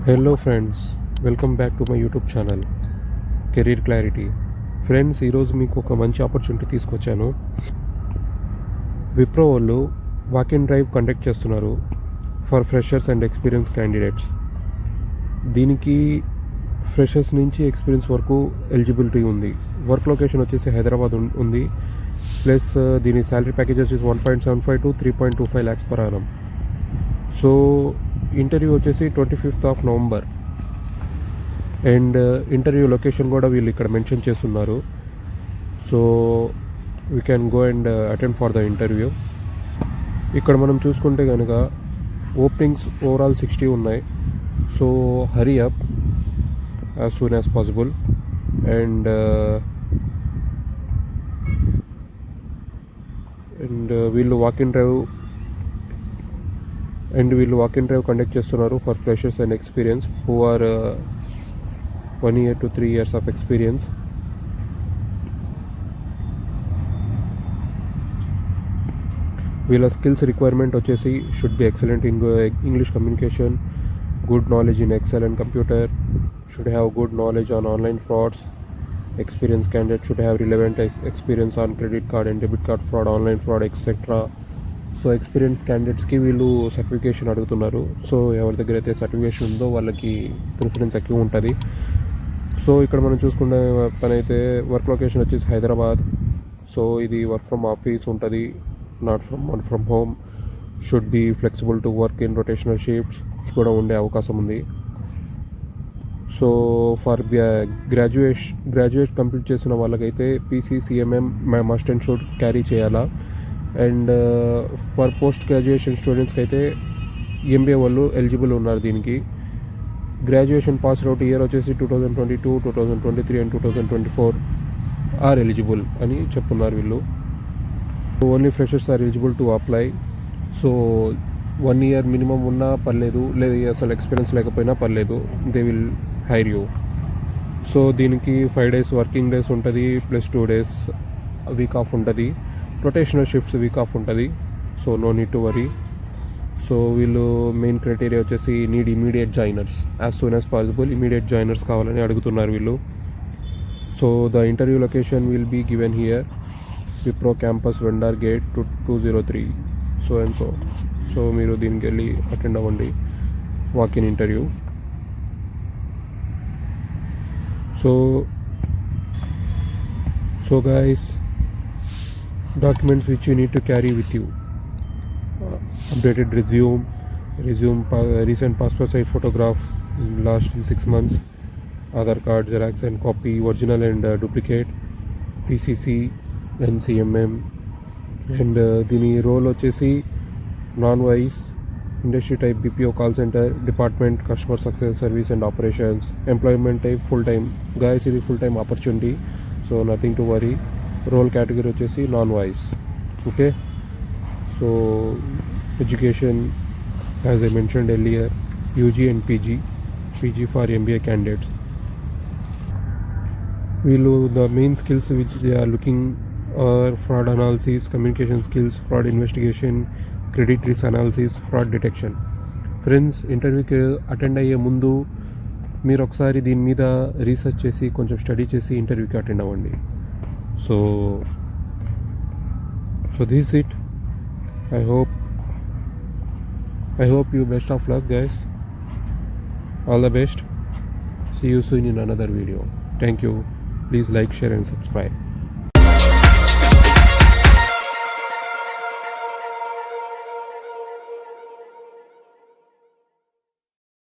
Hello friends, welcome back to my YouTube channel career clarity. Friends, ఈరోజు మీకు ఒక మంచి ఆపర్చునిటీ తీసుకొచ్చాను. విప్రో వాళ్ళు వాక్ ఇన్ డ్రైవ్ కండక్ట్ చేస్తున్నారు for freshers and experience candidates. దీనికి ఫ్రెషర్స్ నుంచి ఎక్స్పీరియన్స్ వరకు ఎలిజిబిలిటీ ఉంది. వర్క్ లొకేషన్ వచ్చేసి హైదరాబాద్ ఉంది. ప్లస్ దీని salary packages 1.75 to 3.25 lakhs per annum. So interview వచ్చేసి 25th November. And interview location కూడా వీళ్ళు ఇక్కడ మెన్షన్ చేస్తున్నారు. So we can go and attend for the interview. ఇక్కడ మనం చూసుకుంటే కనుక ఓపెనింగ్స్ ఓవరాల్ 60 ఉన్నాయి. So hurry up as soon as possible. And వీళ్ళు వాక్ ఇన్ డ్రైవ్ కండక్ట్ చేస్తున్నారు for freshers and experience who are 1 year to 3 years of experience. వీళ్ళ skills requirement వచ్చేసి should be excellent in English communication, good knowledge in Excel and computer, should have good knowledge on online frauds. Experienced candidate should have relevant experience on credit card and debit card fraud, online fraud, etc. So experience క్యాండిడేట్స్కి వీళ్ళు certification అడుగుతున్నారు. So ఎవరి దగ్గర అయితే certification ఉందో వాళ్ళకి preference ఎక్కువ ఉంటుంది. సో ఇక్కడ మనం చూసుకునే పని అయితే వర్క్ లొకేషన్ వచ్చేసి హైదరాబాద్. సో ఇది వర్క్ ఫ్రమ్ ఆఫీస్ ఉంటుంది, not from home. Should be flexible to work in rotational shifts కూడా ఉండే అవకాశం ఉంది. సో ఫర్ గ్రాడ్యుయేట్ కంప్లీట్ చేసిన వాళ్ళకైతే PCCMM must and should carry చేయాలా. అండ్ ఫర్ పోస్ట్ గ్రాడ్యుయేషన్ స్టూడెంట్స్కి అయితే MBA వాళ్ళు ఎలిజిబుల్ ఉన్నారు దీనికి. గ్రాడ్యుయేషన్ పాస్ అవుట్ ఇయర్ వచ్చేసి 2022, 2023 అండ్ 2024 ఆర్ ఎలిజిబుల్ అని చెప్తున్నారు వీళ్ళు. Only freshers are eligible to apply. So 1 year minimum ఉన్నా పర్లేదు, లేదా అసలు ఎక్స్పీరియన్స్ లేకపోయినా పర్లేదు, they will hire you. So దీనికి 5 days వర్కింగ్ డేస్ ఉంటుంది, ప్లస్ 2 days వీక్ ఆఫ్ ఉంటుంది. రొటేషనల్ షిఫ్ట్స్ వీక్ ఆఫ్ ఉంటుంది. So no need to worry. So వీళ్ళు మెయిన్ క్రైటీరియా వచ్చేసి need immediate joiners, as soon as possible immediate joiners కావాలని అడుగుతున్నారు వీళ్ళు. So the interview location will be given here, Wipro campus vendor gate 203 so and so. So మీరు దీనికి వెళ్ళి attend అవ్వండి walk in interview. So guys, documents which you need to carry with you: updated resume, recent passport size photograph in last 6 months, Aadhaar card xerox and copy, original and duplicate, PCC and CMM. And దీని role వచ్చేసి non voice, industry type BPO call centre, department customer success service and operations. Employment type full time. Guys, ఇది full time opportunity, so nothing to worry. Role category వచ్చేసి non voice. Okay. So education as I mentioned earlier, UG and PG for MBA candidates. వీళ్ళు the main skills which they are looking are fraud analysis, communication skills, fraud investigation, credit risk analysis, fraud detection. Friends, ఇంటర్వ్యూకి attend అయ్యే ముందు మీరు ఒకసారి దీని మీద research చేసి కొంచెం స్టడీ చేసి ఇంటర్వ్యూకి అటెండ్ అవ్వండి. So this is it. I hope you best of luck, guys. All the best. See you soon in another video. Thank you. Please like, share and subscribe.